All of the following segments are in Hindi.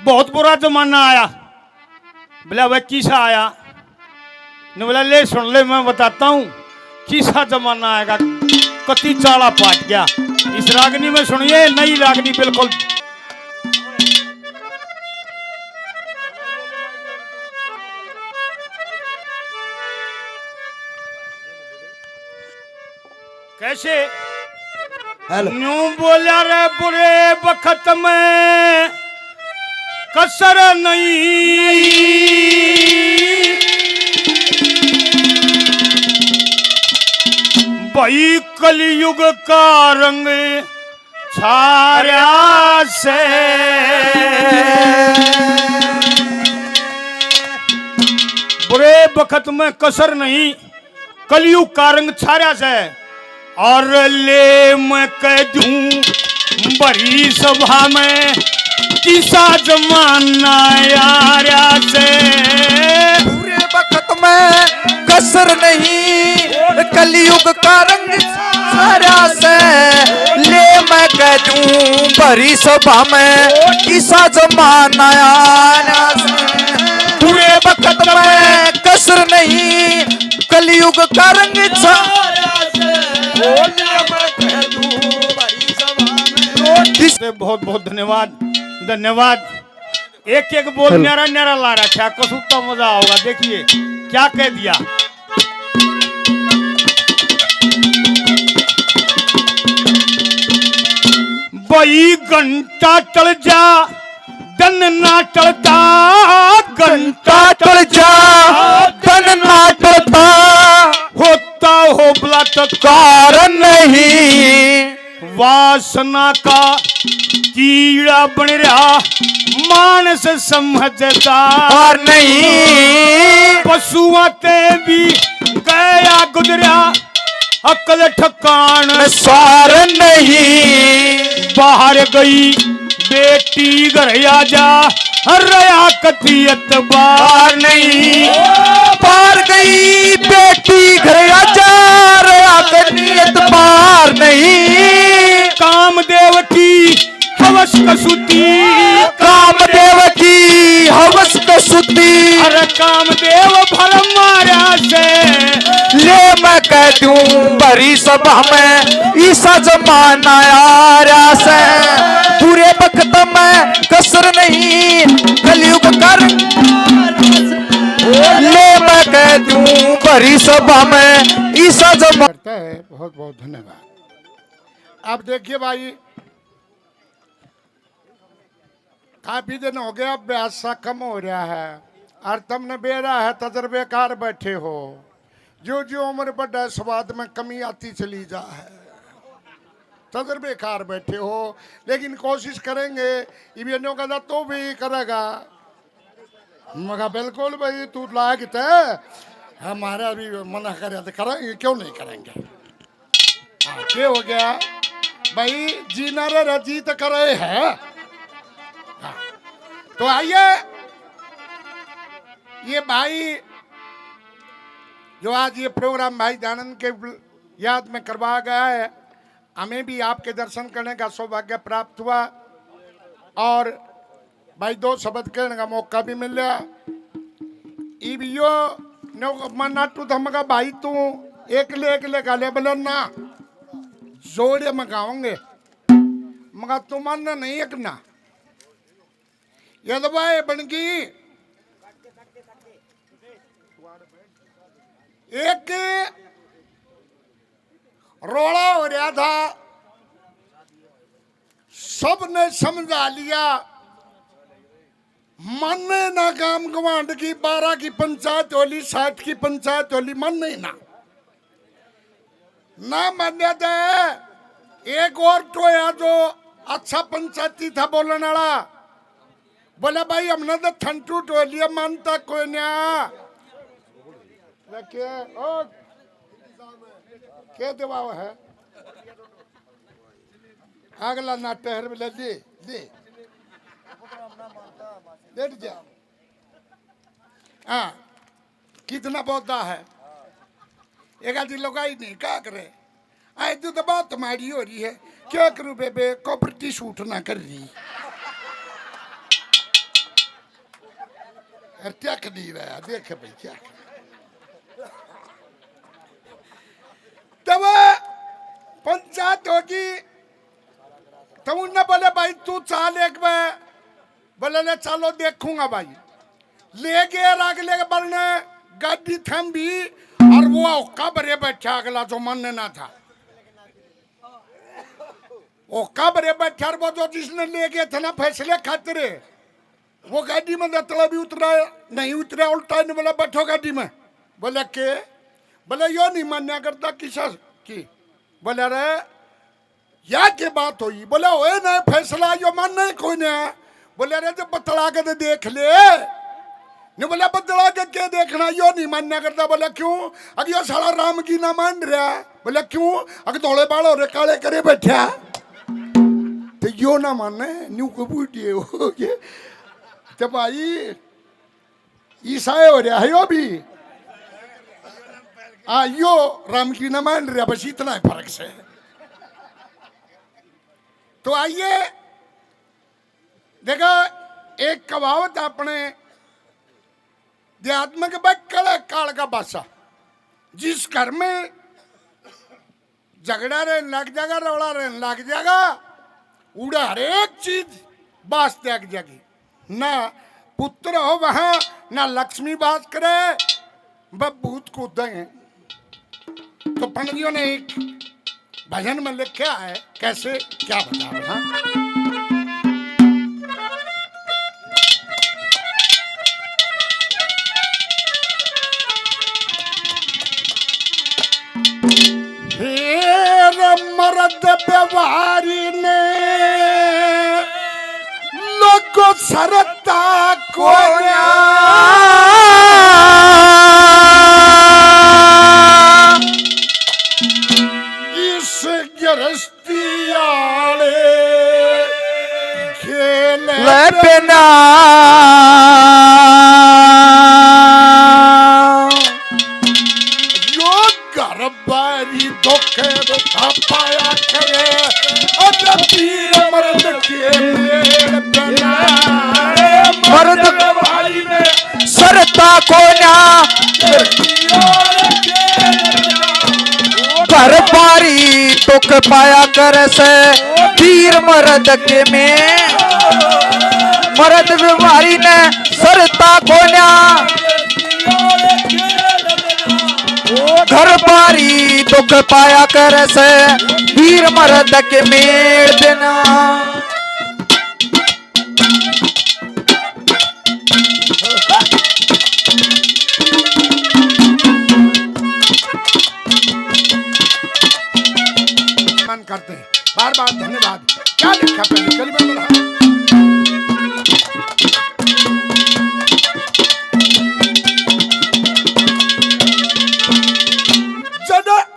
बहुत बुरा जमाना आया। बोला वह किसा आया ने बोला ले सुन ले मैं बताता हूँ किसा जमाना आएगा। कति चाला पाट गया। इस रागनी में सुनिए, नई रागनी बिल्कुल। कैसे न्यू बोला रे बुरे वक्त में कसर नहीं, भाई कलयुग का रंग छाया से। बुरे वक्त में कसर नहीं, कलयुग का रंग छाया से। और ले मैं कह दूं बड़ी सभा में किसा जमाना यारा से। पूरे वक्त में कसर नहीं, कलयुग का रंग सारा से। ले मैं कह दूं बड़ी सभा में किसा जमाना यारा से। पूरे वक्त में कसर नहीं, कलयुग का रंग सारा से। बहुत बहुत धन्यवाद धन्यवाद। एक एक बोल न्यारा न्यारा ला रखा, कसुत्ता मजा होगा। देखिए क्या कह दिया। बई घंटा टल जा दन ना टलता, घंटा टल जा दन ना टलता। होता हो बला तो कारण नहीं, वासना का कीड़ा बन रहा मानस समझदार नहीं। पशुआ ते भी गया गुजरा अकल ठकान सार नहीं। बाहर गई बेटी घर आ जा रया कतियत बार नहीं। पार गई बेटी घर आजा रया कतियत बार नहीं। कामदेव की हवस कसूती, कामदेव की हवस कसूती। अरे कामदेव भरम मारा से। ले मैं कह दूं बड़ी सभा में ईसा जमाना यारा से। पूरे वक्त में कसर नहीं, कलयुग कर। ले मैं कह दूं बड़ी सभा में ईसा जमाना करता है। बहुत बहुत धन्यवाद। अब देखिए भाई, काफी दिन हो गया, अभ्यास सा कम हो रहा है और तुमने बेरा है तजर्बेकार बैठे हो। जो जो उम्र बढ़ा स्वाद में कमी आती चली जा है। तजर्बेकार बैठे हो, लेकिन कोशिश करेंगे। इवेंटों का तो भी करेगा। मगर बिल्कुल भाई तू लायक है। हमारा भी मना करे तो करेंगे, क्यों नहीं करेंगे। क्या हो गया भाई, जीना रे जीत करे है। तो आइए, ये भाई जो आज ये प्रोग्राम भाई दानंद के याद में करवाया गया है, हमें भी आपके दर्शन करने का सौभाग्य प्राप्त हुआ और भाई दो शब्द कहने का मौका भी मिल गया। इबियो नाटू धमका भाई तू एक गाले बलन ना जोड़े मगाओगे मगा तुम नहीं एक ना यदवाए बनगी। एक रोड़ा हो रहा था, सबने समझा लिया। मन ना काम गवांड की 12 की पंचायत होली, 60 की पंचायत होली, मन नहीं ना मान्य थे। एक और टोया जो अच्छा पंचायती था बोलने वाला, बोले भाई हमने तो ठंडू टोलिया मानता कोई ना। क्या दबाव है अगला ना टहर में ले लेट जा। हाँ कितना पौधा है एक आदि लगाई नहीं क्या करे। आए तो बात तुम्हारी हो रही है, क्या करूं बेबे कॉपरेटिव शूट ना कर रही। टक नहीं रहा, देख भाई क्या तब पंचायत होगी तो उन्होंने बोले भाई तू चाल एक बार, बोले ले चलो देखूंगा भाई। ले गए अगले बरने गाड़ी थमी और वो कब्रे बैठा अगला जो मन ना था, वो कब्रे बैठा वो जो जिसने ले गए थे ना फैसले खातिर, वो गाड़ी में दतला भी उतरा नहीं उतरा, उल्टा ने बोला बैठो गाड़ी में। बोले के, बोले यो नहीं मान्या करता किसा की, बोले रे या के बात हुई, बोले ओए ना फैसला यो मानना ही कोई नहीं। बोले रे जब बतला के तो देख ले, ने बोला बतला के क्या देखना, यो नहीं मानना करता। बोले क्यों, अगर यो साला राम की ना मान रहा, बोले क्यों, अगर धोले बाल हो रहे काले करे बैठा तो यो ना मानना न्यू कबूटिए हो गए। तो भाई ईसाई हो रहा है यो भी, यो राम की ना मान रहा, बस इतना है फर्क से। तो आइए देखो एक कहावत अपने देहात्म के बाद कड़ा काल का बासा, जिस घर में झगड़ा रहने लग जाएगा, रौला रहने लग जाएगा, उड़ा हर एक चीज बास त्याग जाएगी। ना पुत्र हो वहां, ना लक्ष्मी बास करे, भूत कूदेंगे। तो पंडियों ने एक भजन में लिखा है, कैसे क्या बता हाँ? मर्द व्यवहारी ने लोगों सरता को इस गिरस्ती आले खेल बिना बारी धोखे पाया करे, अब पीर मर्द के मेल बना, मर्द भाई ने सरता को ना घर पारी तुक पाया कर से पीर मर्द के में, मर्द बीमारी ने सरता को ना घर पारी दुख पाया कर से वीर मर्द के मेल बिना। मन करते हैं बार बार धन्यवाद। क्या लिखा पहले कल में बोला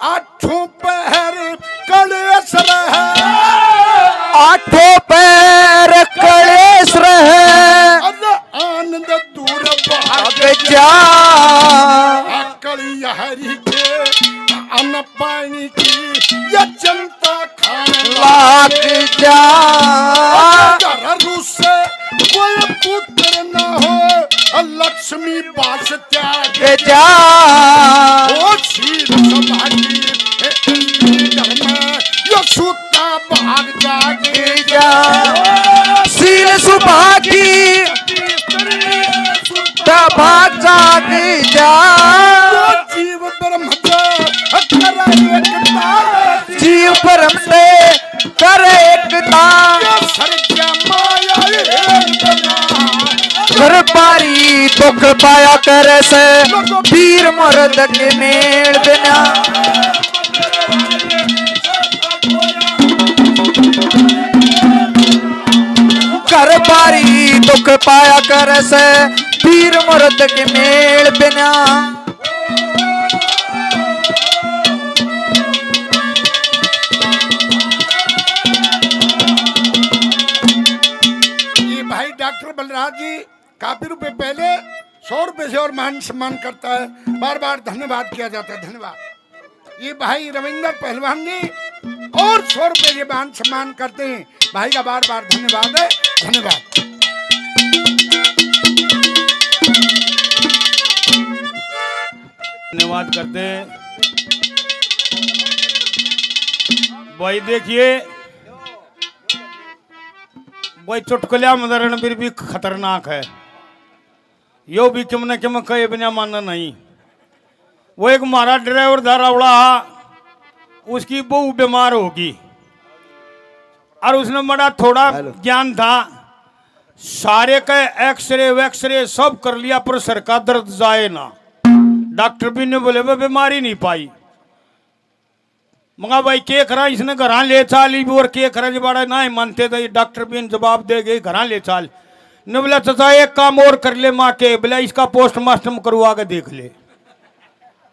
आठों पैर कलेश रहे, आठों पैर कलेश रहे, आनंद दूर भाग जा कली हरि के अन्न पानी की ये जनता खाने लाग जा, से कोई पुत्र न हो, लक्ष्मी बास त्याग जा, ओ शील सभागी यो सूता भाग जागे जा, शील सुभागी भाग जाग जा, जीव ब्रह्म कर एकता, जीव ब्रह्म से कर एकता, घर पारी दुख पाया कर से वीर मर्द के मेल बिना। घर पारी दुख पाया कर से वीर मर्द के मेल बिना। ये भाई डॉक्टर बलराज जी काफी रुपए पहले 100 रुपए से और मान सम्मान करता है, बार बार धन्यवाद किया जाता है। धन्यवाद। ये भाई रविंद्र पहलवान जी और 100 रुपए ये मान सम्मान करते हैं, भाई का बार बार धन्यवाद है। धन्यवाद। धन्यवाद करते हैं भाई। देखिए भाई, चुटकुलिया में रणबीर भी खतरनाक है, यो भी किम न किम कहे बिना मानना नहीं। वो एक हमारा ड्राइवर था रावड़ा, उसकी बहू बीमार होगी और उसने बड़ा थोड़ा ज्ञान था, सारे का एक्सरे वैक्सरे सब कर लिया पर सर का दर्द जाए ना। डॉक्टर भी ने बोले वो बीमारी नहीं पाई। मगा भाई के करा, इसने घर ले चाली और के करा बड़ा ना ही मानते थे। डॉक्टर भी जवाब दे गए घर ले चाल। ने बोला चाचा एक काम और कर ले माँ के, बोला इसका पोस्टमार्टम करवा के देख ले।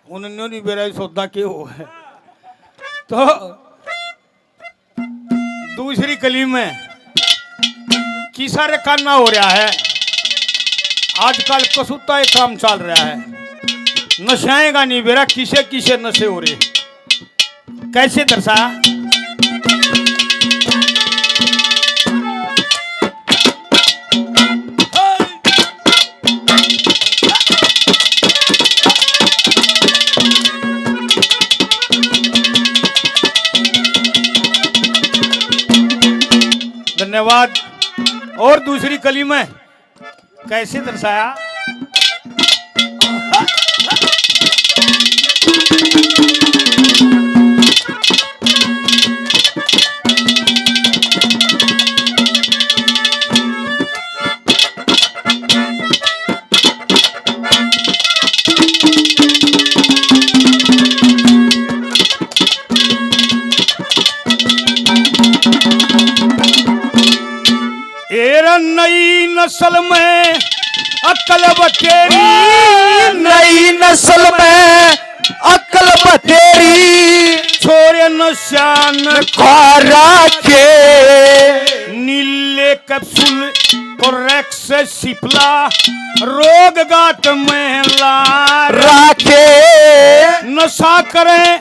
उन्होंने नहीं बेरा सौदा के हो है। तो दूसरी कली में किसा रे काना हो रहा है आजकल, कसूता एक काम चल रहा है। नशाएगा नहीं बेरा, किसे किसे नशे हो रहे, कैसे दर्शाया। धन्यवाद। और दूसरी कली में कैसे दर्शाया। नई नस्ल में अक्ल बतेरी, नई नस्ल में अक्ल बतेरी, छोरे नशान खारा के नीले कैप्सूल कोरेक्स सिपला रोग गात में ला राखे। नशा करें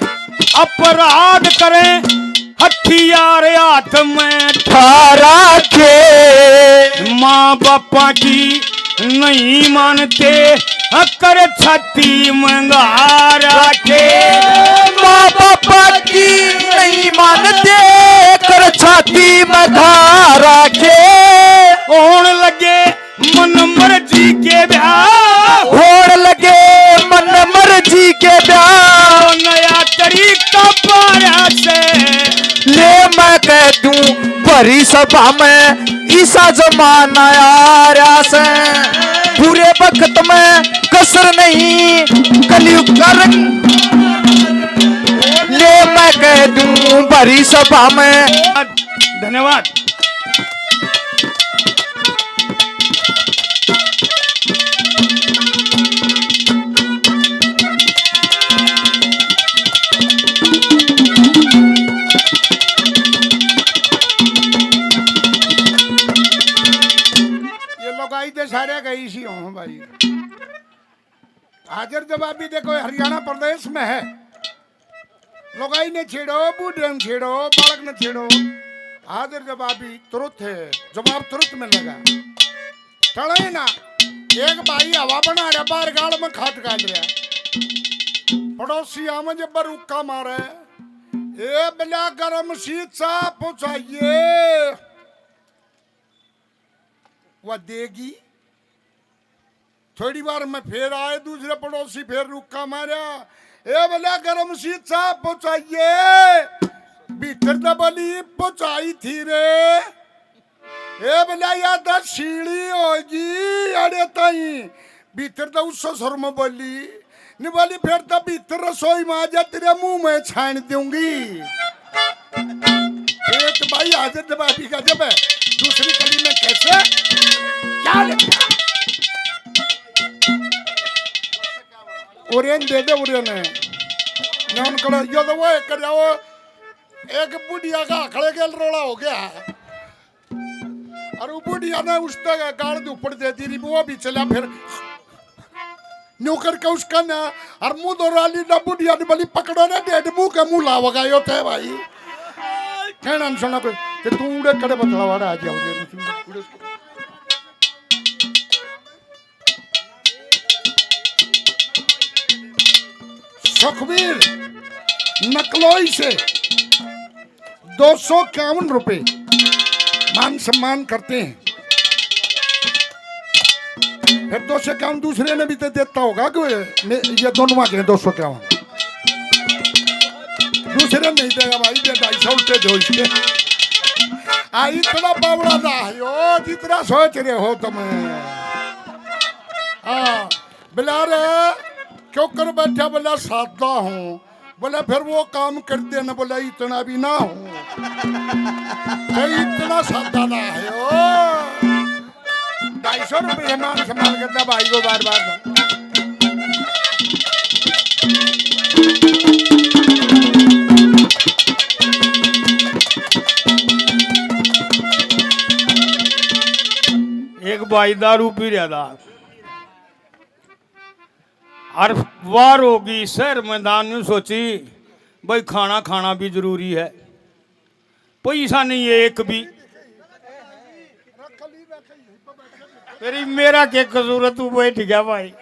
अपराध करें हथियार हाथ में ठारा के, माँ बापा की नहीं मानते कर छाती मंगा रखे। माँ बापा की नहीं मानते कर छाती मंगा रखे। होने लगे मन मर्जी के ब्याह, होने लगे मन मर्जी के ब्याह, नया तरीका पाया से ले मैं कह दूं भरी सभा में ईसा जमाना आया से। पूरे वक्त में कसर नहीं कलयुग का रंग, ले मैं कह दूं भरी सभा में। धन्यवाद। सारे गई सी हूँ भाई। हाजिर जवाबी देखो हरियाणा प्रदेश में है। लोगाई ने छेड़ो, बूढ़े ने छेड़ो, बालक ने छेड़ो, हाजिर जवाबी तुरंत है, जवाब तुरंत मिलेगा। टड़े ना एक भाई हवा बना रहा, बाहर गाड़ में खाट काट रहा, पड़ोसी आम जब रुक्का मारे, ए बिला गरम शीत सा पहुंचाइए, वह देगी। थोड़ी बार में फिर आए, दूसरे पड़ोसी फिर रुक्का मारा, ए बोला गरम शीत साहब पहुंचाइए। भीतर दबली पहुंचाई थी रे, ए बोला या 10 सीढ़ी होगी अरे ताई। भीतर तो उस ससुर में बोली नहीं बोली, फिर तो भीतर रसोई में आ जा, तेरे मुंह में छान दूंगी। एक भाई हाजिर जवाबी का जब है। दूसरी कड़ी में कैसे क्या लिखा, ओरियन दे दे ओरियन है नौन कड़ा यो तो वो कर जाओ। एक बुढ़िया का खड़े के रोड़ा हो गया और वो बुढ़िया ने उसका गाड़ के ऊपर दे दी, वो भी चला फिर न्यू करके उसका ना और मुंह दो राली ना बुढ़िया ने बोली पकड़ो ना, डेढ़ मुंह के मुंह लावा गायो थे भाई। कहना सुना कोई कि तू उड़े कड़े बतला वाला आ जाओगे। सुखबीर नकलोई से 251 रुपए मान सम्मान करते हैं। फिर 251 दूसरे ने भी तो देता होगा कि ये दोनों के 251 दूसरे नहीं देगा भाई, ये 250 उल्टे दो इसके। इतना बावड़ा ना हो जितना सोच रहे हो तुम्हें। हाँ बिला रे क्यों कर बैठा, बोला सादा हूँ, बोला फिर वो काम कर देना, बोला इतना भी ना हो, इतना सादा ना है। 250 रुपये मान सम्मान करता भाई को बार बार। एक भाई दारू पी रहा था और वार होगी शहर मैदान में, सोची भाई खाना खाना भी जरूरी है, पैसा नहीं है एक भी, फिर मेरा क्या कसूर है, तू बैठ गया भाई।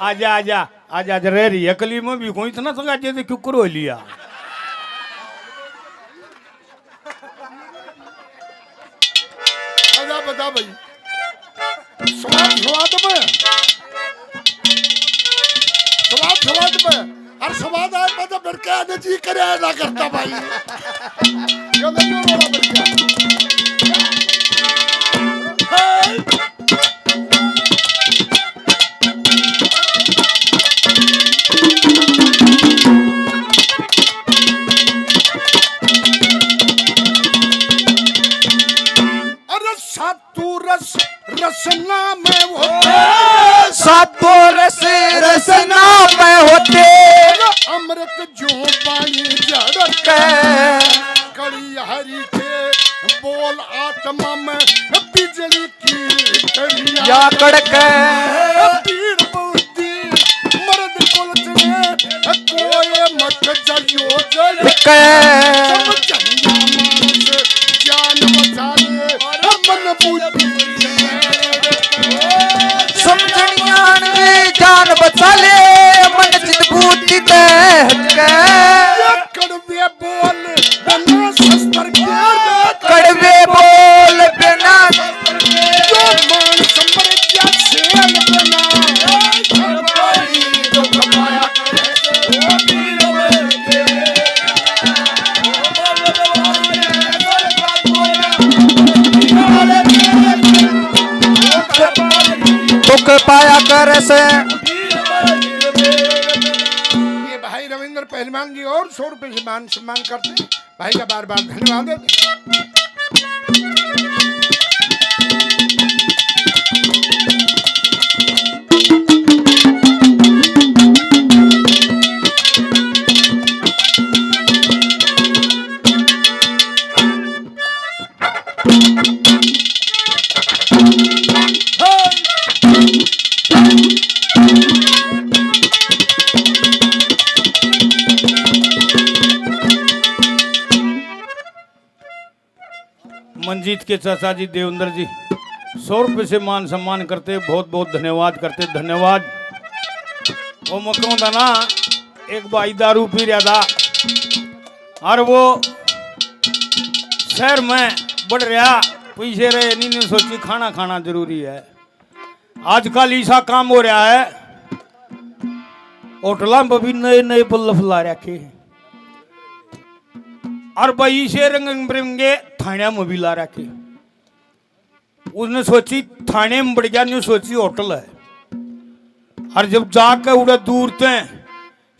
आजा आजा आजा आजा रह रही है कली में भी कोई इतना सगा जैसे क्यों करो लिया। आजा बता भाई स्वाद स्वाद में, स्वाद स्वाद में, और स्वाद आए तो फिर क्या जी करे ना करता भाई। क्यों नहीं रोड़ा बढ़ गया। रसना में होते, सातों रस रसना में होते, अमृत जो पानी जड़क कड़ी हरी के बोल आत्मा में बिजली की कड़िया या कड़क पीर बुद्धि मर्द कुलचने कोई मत जलियो जलक समझनिया मानस ज्ञान बचा ले मन बुद्धि समझनियान जान बचा ले मन चित बूटी दे कड़वे बोल बिना शस्त्र के, कड़वे बोल बिना जो मान समृद्धिया सेल बना जो कमाया दुख पाया कर से। ये भाई रविंद्र पहलवान जी और 100 रुपए से मान सम्मान करते हैं, भाई का बार बार धन्यवाद देते। मंजीत के चाचा जी देवेंद्र जी 100 रुपये से मान सम्मान करते, बहुत बहुत धन्यवाद करते, धन्यवाद। वो मकरों था ना, एक भाई दारू पी रहा था और वो शहर में बढ़ रहा, पैसे रहे नहीं, ने सोची खाना खाना जरूरी है। आजकल ऐसा काम हो रहा है होटलों में भी नए नए बल्लभ ला रखे और भाई से रंग बिरंगे थाने में भी ला रखे। उसने सोची थाने में बढ़ गया, नहीं सोची होटल है। और जब जाकर उड़े दूर ते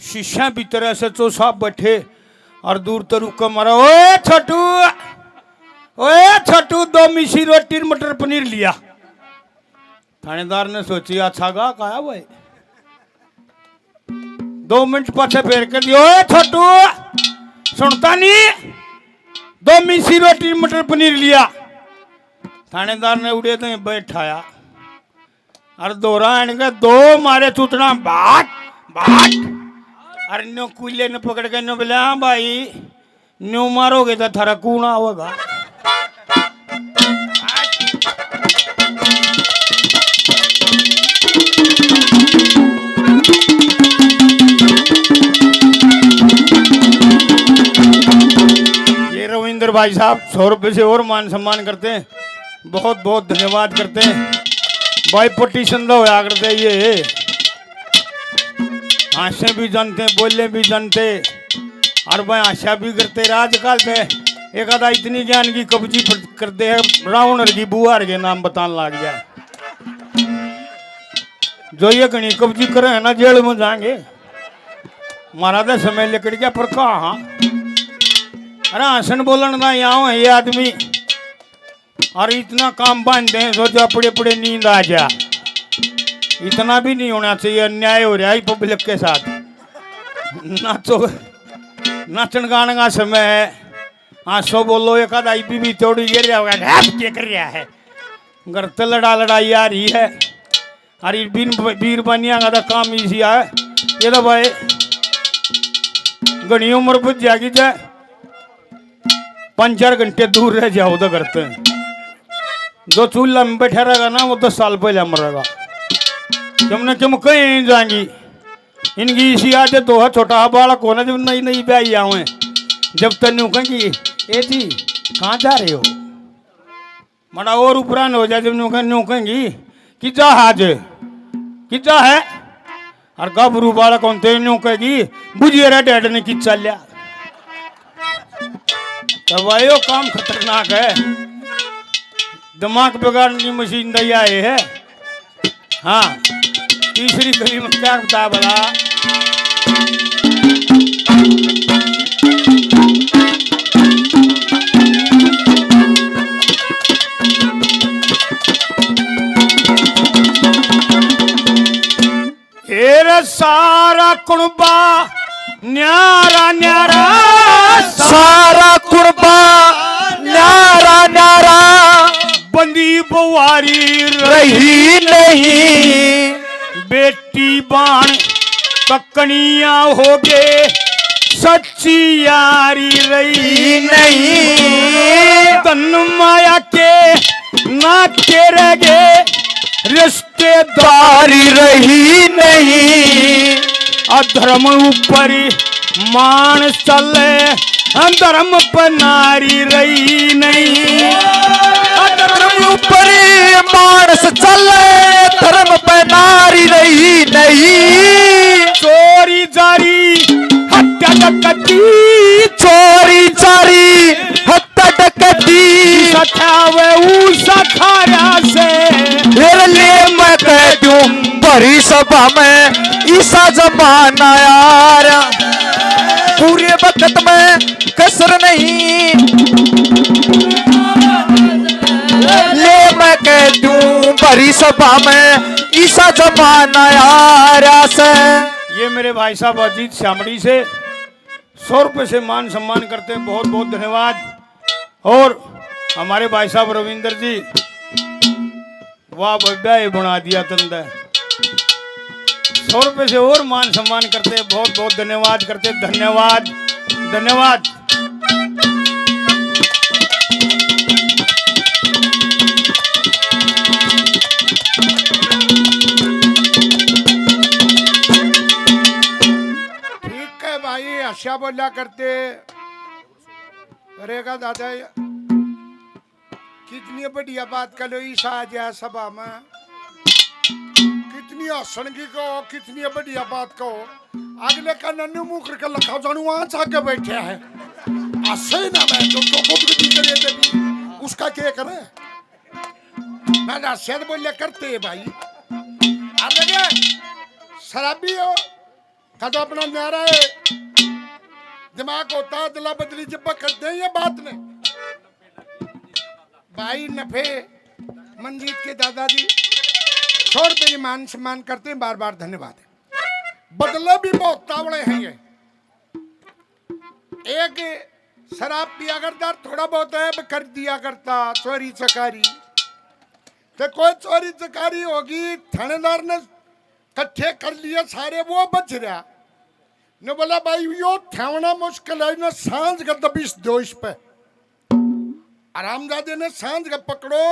शीशा भीतर ऐसे चो साहब बैठे और दूर तो रुक मारा, ओए छोटू, ओए छोटू 2 मिसी रोटी मटर पनीर लिया। थानेदार ने सोची अच्छा गा कहा भाई, 2 मिनट पाछे फेर कर दिया, ओए छोटू सुनता नहीं, 2 मिसी रोटी मटर पनीर लिया। थानेदार ने उड़े तो बैठाया और दोहरान के 2 मारे चूतना बाट बाट, और नो कुल्ले ने पकड़ के नो बोले हाँ भाई न्यू मारोगे तो थारा कूना होगा। भाई साहब 100 रुपये से और मान सम्मान करते हैं, बहुत बहुत धन्यवाद करते हैं भाई। पटिशन तो होया करते ये आशा भी जानते बोलने भी जानते और भाई आशा भी करते। आजकल से एक आधा इतनी ज्ञान की कब्जी करते हैं, रावण की बुआर के नाम बताने लग गया। जो ये घनी कब्जी करे है ना जेल में जाएंगे। मारा तो समय लेकर गया पर कहा अरे हसन बोलन ना यहाँ है ये आदमी और इतना काम बांधते हैं सोचो अपने अपने नींद आ जा। इतना भी नहीं होना चाहिए, अन्याय हो रहा है पब्लिक के साथ। नाचो नाचन गाने का समय है। हाँ सो बोलो एक आधा भी थोड़ी गिर जाओगा क्या कर रहा है। घर तो लड़ाई आ रही है अरे बीर बनिया का काम इसी है। ये तो भाई घनी उम्र बुझ जाएगी जाए 5-4 घंटे दूर रह जाओ तो करते हैं। जो चूल्हा में बैठा रहेगा ना वो 10 साल पहले मरेगा। तुमने क्यों कहीं नहीं जाएंगी। इनकी इसी आदत तो है, छोटा बालक होना जब नई नई ब्याही आवे जब तनु कहेंगी ए जी कहाँ जा रहे हो बड़ा और उपरान हो जाए जब न्यू कहेंगी कि जा हाज कि जा है और गबरू बालक होते न्यू कहेगी बुझिए रे डैड ने कि चल लिया। तो भाई वो काम खतरनाक है, दिमाग बिगाड़ने की मशीन दई आए है। हाँ तीसरी कड़ी में क्या बता बड़ा सारा कुणबा न्यारा न्यारा सारा कुर्बा न्यारा न्यारा बंदी बुआरी रही नहीं बेटी बाण पकड़िया हो गे सच्ची यारी रही नहीं तन माया के ना के रह गए रिश्तेदारी रही नहीं अधर्म ऊपर मान चले धर्म पर नारी रही नहीं। धर्म ऊपर मानस चले धर्म पे नारी रही नहीं। चोरी जारी हत्या डकैती चोरी जारी हत्या डकैती सखावे उस खारा से ले मैं कह दूं भरी सभा में ईसा जमाना यार पूरे वक्त में कसर नहीं। ले मैं कह दूं भरी सभा में ईसा जमाना यार से। ये मेरे भाई साहब अजीत श्यामड़ी से 100 रुपये से मान सम्मान करते हैं, बहुत बहुत धन्यवाद। और हमारे भाई साहब रविंदर जी वाह भव्या बना दिया तंदा 100 रुपये से और मान सम्मान करते हैं, बहुत बहुत धन्यवाद करते हैं। धन्यवाद धन्यवाद। ठीक है भाई आशा बोला करते रहेगा दादा। कितनी बढ़िया बात करो ईसा आ जाए सभा में, कितनी हसन की कहो, कितनी बढ़िया बात कहो। अगले का नन्नू मुंह करके लखा जानू वहां आके बैठे है ऐसे ही ना मैं तो बुद्धि करे थे उसका क्या करे। मैं नसीहत बोले करते है भाई। अरे शराबी हो का तो अपना न्यारा है, दिमाग होता है दिला बदली जब करते हैं ये बात ने। भाई नफे मंजीत के दादाजी 100 रुपये मान सम्मान करते हैं, बार बार धन्यवाद है। बदले भी बहुत तावड़े हैं ये। एक शराब पिया करता थोड़ा बहुत है कर दिया करता चोरी चकारी। तो कोई चोरी चकारी होगी थानेदार ने इकट्ठे कर लिए सारे वो बच रहा ने बोला भाई यो ठेवना मुश्किल है ना सांझ का दबिश दो इस पे। आरामजादे ने सांझ का पकड़ो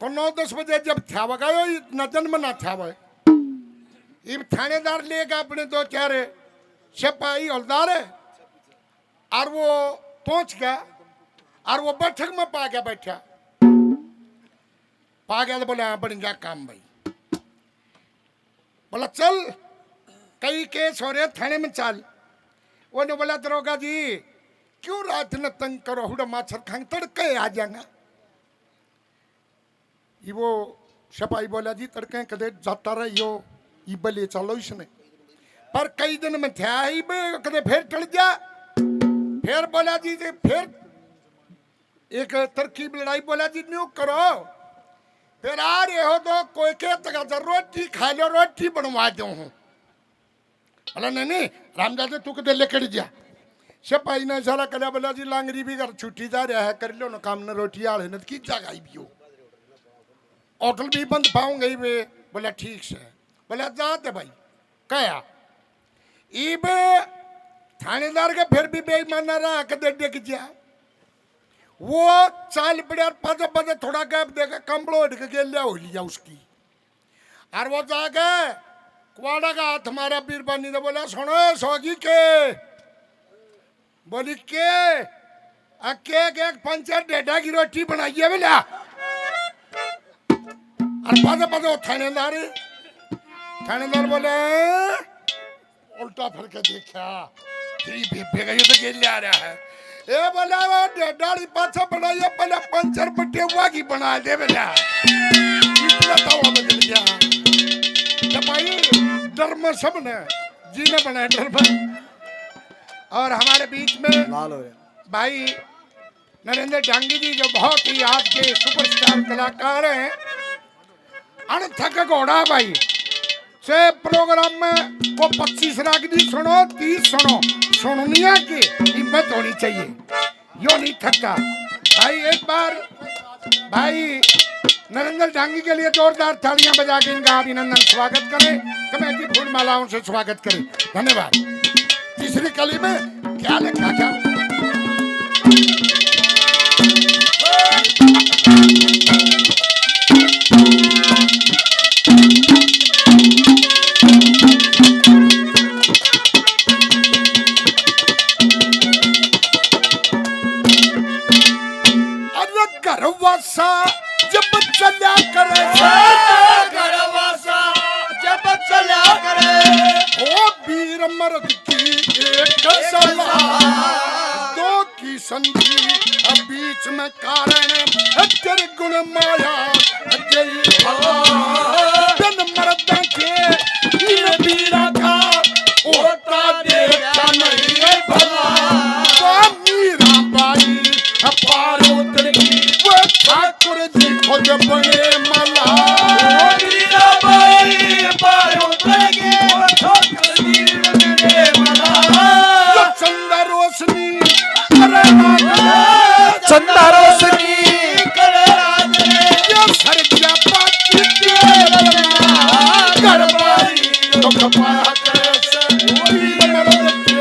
तो 9-10 बजे जब थावगा नजन में ना थावे ये थानेदार लेगा अपने 2-4 सिपाही हवलदार है और वो पहुंच गया और वो बैठक में पा गया, बैठा पा गया तो बोले हाँ बन गया काम भाई। बोला चल कई केस हो रहे थाने में चल। वो ने बोला दरोगा जी क्यों रात न तंग करो, हुड़ा माछर खांग तड़के आ जाएगा। ये वो सिपाही बोला जी तड़के कदे जाता रहियो ये बले चलो इसने, पर कई दिन में था ही बे कदे फिर टल जा। फिर बोला जी फिर एक तरकीब लड़ाई, बोला जी न्यू करो फिर आ रहे हो तो कोई के तक रोटी खा लो, रोटी बनवा दो हूँ। बोला नहीं रामदास तू कदे लेकर जा। सिपाही ने इशारा करा, बोला जी लांगरी भी घर छुट्टी जा रहा है, कर लो ना काम न, रोटी आड़े न की जगह भी हो, होटल भी बंद पाऊंगे वे। बोला ठीक से। बोला जाते भाई कया इबे थानेदार के फिर भी बेईमान रहा कदे डिग जा। वो चाल पड़े पजे पजे थोड़ा गैप देकर कंबलो उठ के लिया हो लिया उसकी, और वो जाके कुआड़ा का हाथ हमारा बीरबानी ने बोला सुनो सोगी के, बोली के एक पंचायत डेढ़ा की रोटी बनाइए बोला। और पजे पजे थानेदार बोले उल्टा फिर के देखा तो गेल आ रहा है। ए बोला वो डेढ़ाड़ी पाछा बनाइए, पहले पंचर पट्टे हुआ की बना दे बेटा, इतना तवा बदल गया। जब भाई डर में सब ने जीने बनाए डर में। और हमारे बीच में भाई नरेंद्र डांगी जी जो बहुत ही आज के सुपरस्टार कलाकार हैं, अनथक घोड़ा भाई से प्रोग्राम में को 25 लाख दी सुनो 30 सुनो, सुननिया की हिम्मत होनी चाहिए, यो नहीं थकता भाई। एक बार भाई नरेंद्र डांगी के लिए जोरदार तालियां बजा के इनका अभिनंदन स्वागत करें, कमेटी फूल मालाओं से स्वागत करें, धन्यवाद। तीसरी कली में क्या लिखा क्या घरवासा जब चला करे, घरवासा जब चला करे, ओ वीर मर्द की एक सलाह, दो की संधि बीच में कारण, तेरे गुण माया जय बिन मर्द के वीर वीरा का होता देखा नहीं भला। मीरा बाई पारो ठाकुर जी खुद बने मला, मीरा बाई पारो ठाकुर जी बने मला। चंदा रोशनी चंदा रोशनी करे रात ये सरगिया पाती घर बारी दुख पाया करे से मर्द के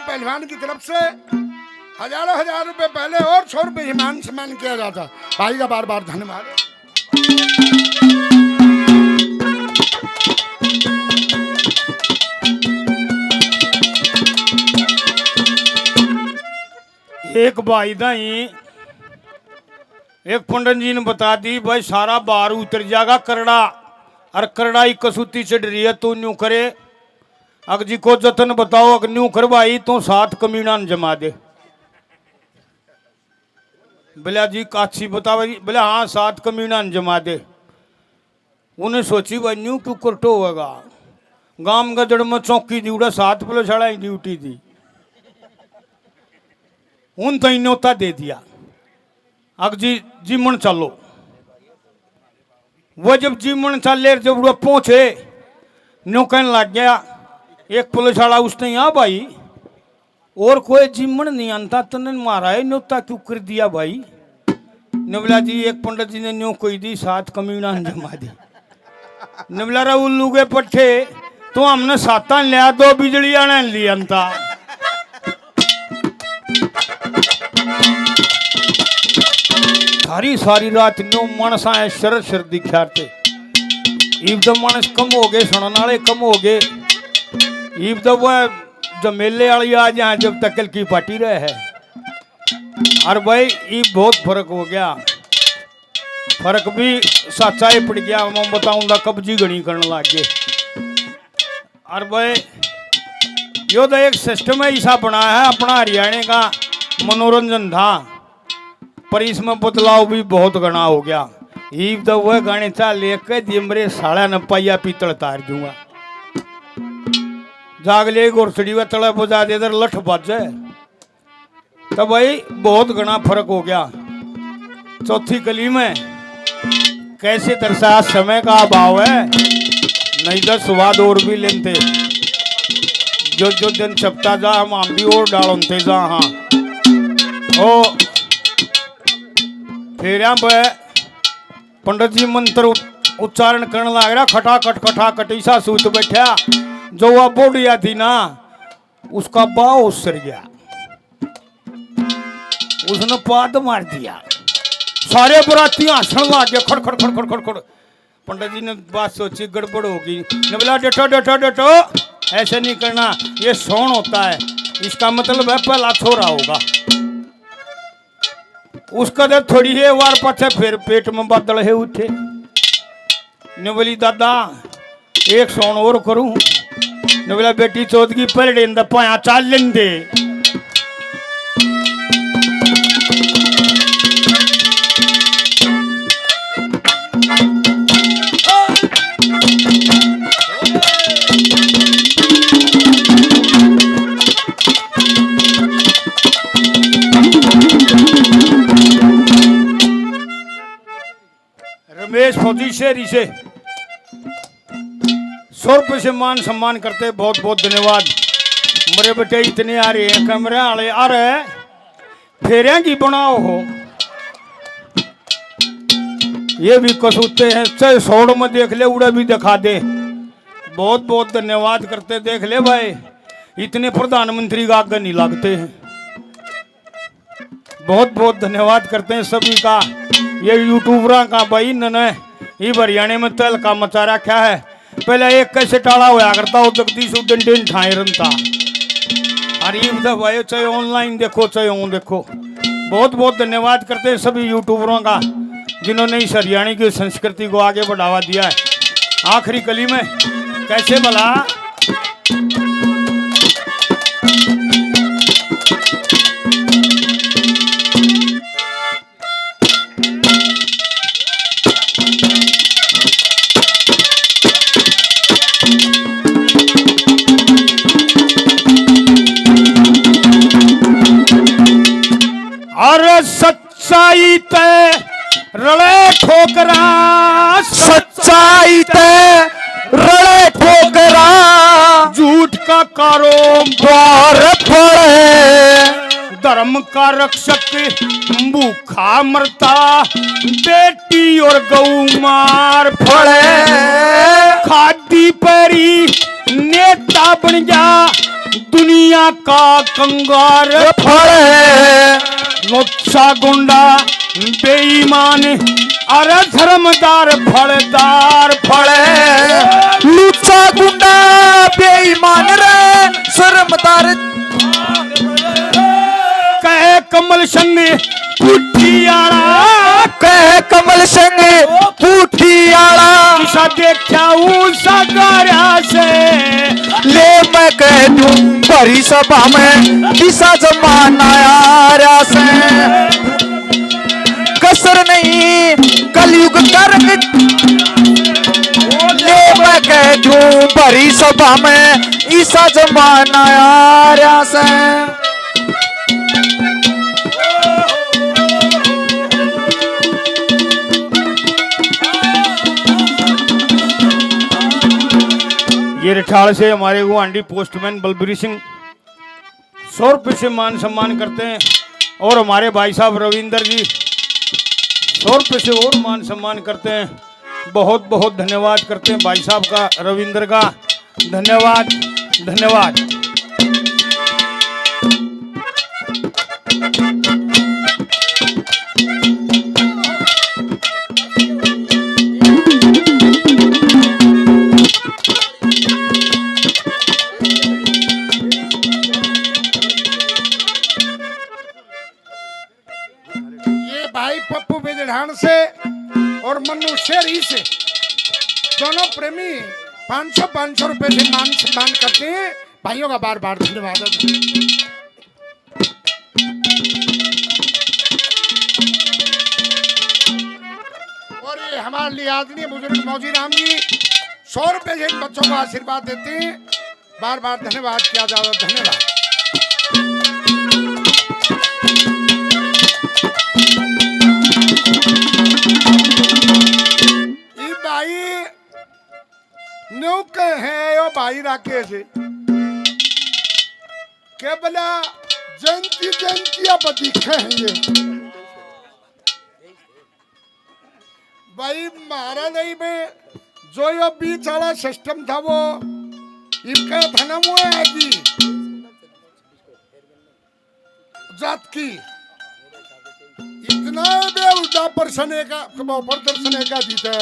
पहलवान की तरफ से हजारों हजार रुपए पहले और 100 रुपए ईमान सम्मान किया जाता। भाई का बार बार धन्यवाद। एक भाई दाई एक पंडित जी ने बता दी भाई सारा बार उतर जाएगा करड़ा, और करड़ा ही कसूती चढ़ रही है तू न्यू करे, अग जी को जतन बताओ अग न्यू करवाई तो 7 कमीना जमा दे। बोला जी काछी बता भाई, बोला हाँ 7 कमीना जमा दे। उन्हें सोची भाई न्यू क्यों करटो होगा, गांव गदड़ में चौकी दी उड़ा 7 पुलिस वाला ड्यूटी दी, उन तो न्योता दे दिया अग जी जीमन चलो। वो जब जीमन चले जब वो पहुंचे न्यू कहने लग गया एक पुलिस वाला उसने यहाँ भाई और कोई जीमन नहीं आता तने मारा है न्योता क्यों कर दिया भाई। नबला जी एक पंडित जी ने न्यू कोई दी 7 कमीना जमा दी। नबला रा उल्लू के पट्टे तो हमने 7 लिया 2 बिजली आने लिया था। सारी सारी रात नो मानस आए शर शर दिखा थे। ईब तो मानस कम हो गए, सुनने वाले कम हो गए। ईब तो वह जो मेले वाली आज यहाँ जब तक कल की पार्टी रहे है। और भाई ईब बहुत फर्क हो गया, फर्क भी सच्चाई पड़ गया। मैं बताऊंगा कब्जी गणी करने लग गए। और भाई यो तो एक सिस्टम ऐसा बना है अपना हरियाणा का मनोरंजन था, पर इसमें बदलाव भी बहुत गणा हो गया। ईब तो वह गाने चा लेकर जिमरे साड़ा न पाइया पीतल तार दूंगा, जाग ले गोरसड़ी व तला बुझा दे इधर लठ बज। तो भाई बहुत गणा फर्क हो गया। चौथी कली में कैसे दर्शा समय का अभाव है, नहीं तो स्वाद और भी लेते। जो जो दिन चपता जा हम भी और डालते जा। हाँ ओ फिर यहाँ पे पंडित जी मंत्र उच्चारण करने लग रहा, खटाखट ईसा सूत बैठा। जो वह बोडिया थी ना उसका बाव उसर गया, उसने पाद मार दिया। सारे बराती हंसने लग गए, खड़ खड़ खड़ खड़ खड़ खड़। पंडित जी ने बात सोची गड़बड़ होगी, ने बोला डटो डटो डटो, ऐसे नहीं करना, ये सोन होता है, इसका मतलब है पहला छोरा होगा। उसका दर थोड़ी है वार पाछे फिर पेट में बादल है उठे। ने बोली दादा एक सोन और करूं। ने बोला बेटी चौथ की पलड़े इंदा पाया चाल लेंदे। रमेश फौजी शेरी से 100 रुपये से मान सम्मान करते, बहुत बहुत धन्यवाद। मेरे बेटे इतने आ रहे हैं, कैमरे वाले आ रहे, फेरिया की बनाओ हो, ये भी कसूते हैं। चाहे 100 में देख ले, उड़ा भी दिखा दे। बहुत बहुत धन्यवाद करते। देख ले भाई, इतने प्रधानमंत्री का आगे नहीं लगते हैं। बहुत बहुत धन्यवाद करते हैं सभी का। ये यूट्यूबरा का भाई इन्होंने ये हरियाणा में तल का मचा रखा है। पहले एक कैसे टाड़ा हुआ करता हो, जगदीश डंडे ठाए रनता। और ये तो भाई चाहे ऑनलाइन देखो चाहे ऑन देखो। बहुत बहुत धन्यवाद करते हैं सभी यूट्यूबरों का, जिन्होंने इस हरियाणा की संस्कृति को आगे बढ़ावा दिया है। आखिरी कली में कैसे भला और सच्चाई ते रले ठोकरा, सच्चाई ते रड़े ठोकरा, झूठ का कारोबार पड़े, धर्म का रक्षक भूखा मरता, बेटी और गऊ मार पड़े, खादी परी नेता बन जा, दुनिया का कंगार पड़े, लोचा गुंडा बेईमान, अरे धर्मदार फलदार पड़े, लूचा गुंडा बेईमान रे शर्मदार, कहे कमल संग पुठियाला, कहे कमल संग पुठियाला, किसा देखा उसा गारा से, ले मैं कह दूं भरी सभा में किसा जमाना आया से, कसर नहीं कलयुग का रंग, ले मैं कह दूं भरी सभा में ईसा जमाना आया से। ये रिठाल से हमारे गुवाहाटी पोस्टमैन बलबीर सिंह 100 रुपये से मान सम्मान करते हैं। और हमारे भाई साहब रविंदर जी 100 रुपये से और मान सम्मान करते हैं। बहुत बहुत धन्यवाद करते हैं भाई साहब का, रविंदर का धन्यवाद धन्यवाद। और मन्नू शेरी से दोनों प्रेमी 500 रुपए से मान सम्मान करते हैं। भाइयों का बार बार धन्यवाद। और ये हमारे लिए आदरणीय बुजुर्ग मौजी राम जी 100 रुपए से बच्चों को आशीर्वाद देते हैं। बार बार धन्यवाद किया जा रहा। धन्यवाद। ये भाई न्यू के हैं यो भाई राकेश के बोला जयंतिया बदी हैं ये भाई महाराज में जो ये बीच वाला सिस्टम था वो इनका धनम हुआ है कि जात की इतना बेउदा प्रदर्शन का जीता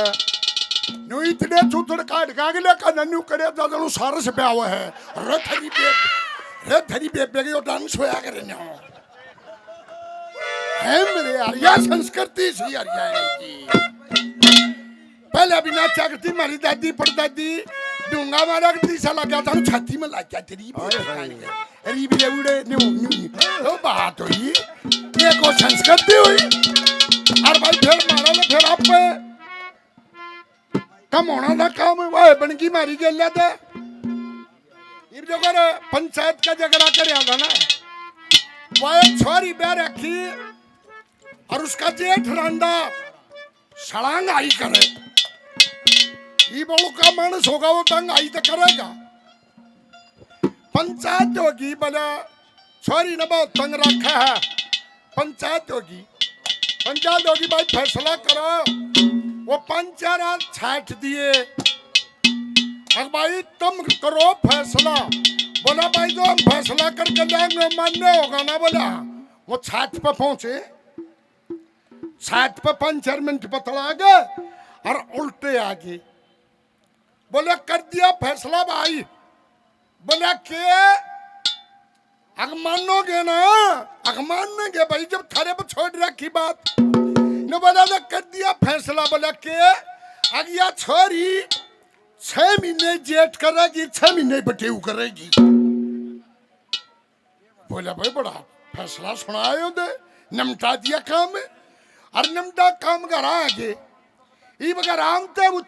नु इतने चूतड़ काट कागले का नन्नू करे दादू सारस पे आवा है रथरी पे के डांस होया करे न है मेरे यार या संस्कृति सी यार की पहले अभी ना करती मारी दादी परदादी डूंगा मारा करती साला क्या था छाती में लग गया तेरी अरे भी उड़े न्यू तो बात हुई ये को संस्कृति हुई और भाई फिर मारा ले फिर आप कम होना था काम वो बनकी मारी के लिया था ये जो कर पंचायत का झगड़ा कर था ना वो एक छोरी बह रखी और उसका जेठ रांडा सड़ांग आई करे ये बड़ो का मानस होगा वो तंग आई तो करेगा पंचायत होगी बोला छोरी ने बहुत तंग रखा है पंचायत होगी भाई फैसला करो वो पंचायत छाट दिए अब भाई तुम करो फैसला बोला भाई जो हम फैसला करके जाएंगे मान्य होगा ना बोला वो छाट पे पहुंचे छाट पे 5-4 मिनट बतला गए और उल्टे आगे बोले कर दिया फैसला भाई बोला के अग मानोगे ना अग मानोगे भाई जब थारे पर छोड़ रखी बात न बोला ना कर दिया फैसला बोला के अग या छोरी 6 महीने जेठ करेगी 6 महीने बटेऊ करेगी बोला भाई बड़ा फैसला सुनाए दे नमटा दिया काम और नमटा काम करा आगे ये बगैर आमते वो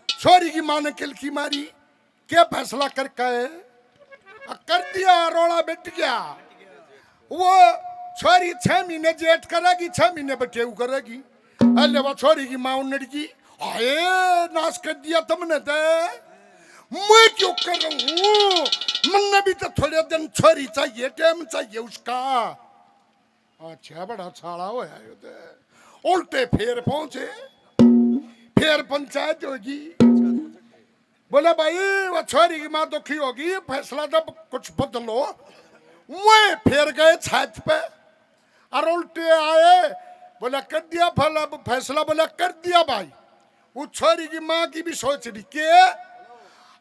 छोरी की माँ ने किलकी मारी क्या फैसला करके कर दिया रोड़ा बैठ गया वो छोरी 6 महीने जेठ करेगी 6 महीने बटेऊ करेगी अरे वो छोरी की माँ उन्नड़ी आए नाश कर दिया तुमने तो मैं क्यों कर रहा हूँ मन भी तो थोड़े दिन छोरी चाहिए टाइम चाहिए उसका अच्छा बड़ा छाड़ा हुआ है उल्टे फिर पहुंचे फिर पंचायत होगी बोले भाई वो छोरी की माँ दुखी होगी फैसला तो कुछ बदलो वो फिर गए छत पे और उल्टे आए बोला कर दिया फैसला बोला कर दिया भाई वो छोरी की माँ की भी सोच रही के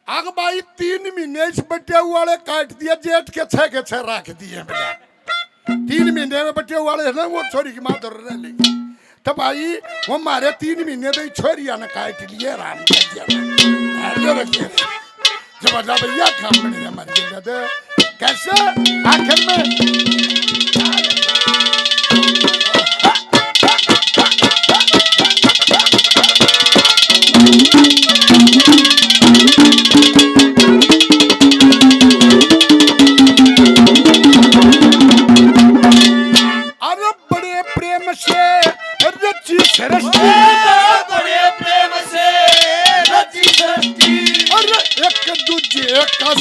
अग भाई 3 महीने इस बटे वाले काट दिया जेठ के 6 रख दिए बेटा 3 महीने में बटे वाले है ना वो छोरी की माँ दर रह लेगी तो भाई वो मारे 3 महीने तो छोरिया ने काट लिए राम जब भैया काम बने मर गए कैसे आखिर में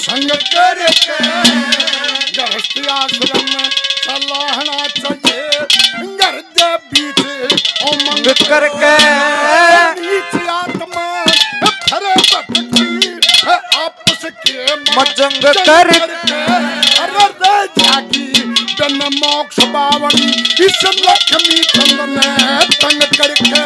संग करके गृहस्थी आश्रम चलाना चाहिए घर दे बीच उमंग करके नीच आत्मा खरे भटकी आपस के मजंग करके अरे रे जागी तन मोक्ष बावन इस लक्ष्मी चंद ने तंग करके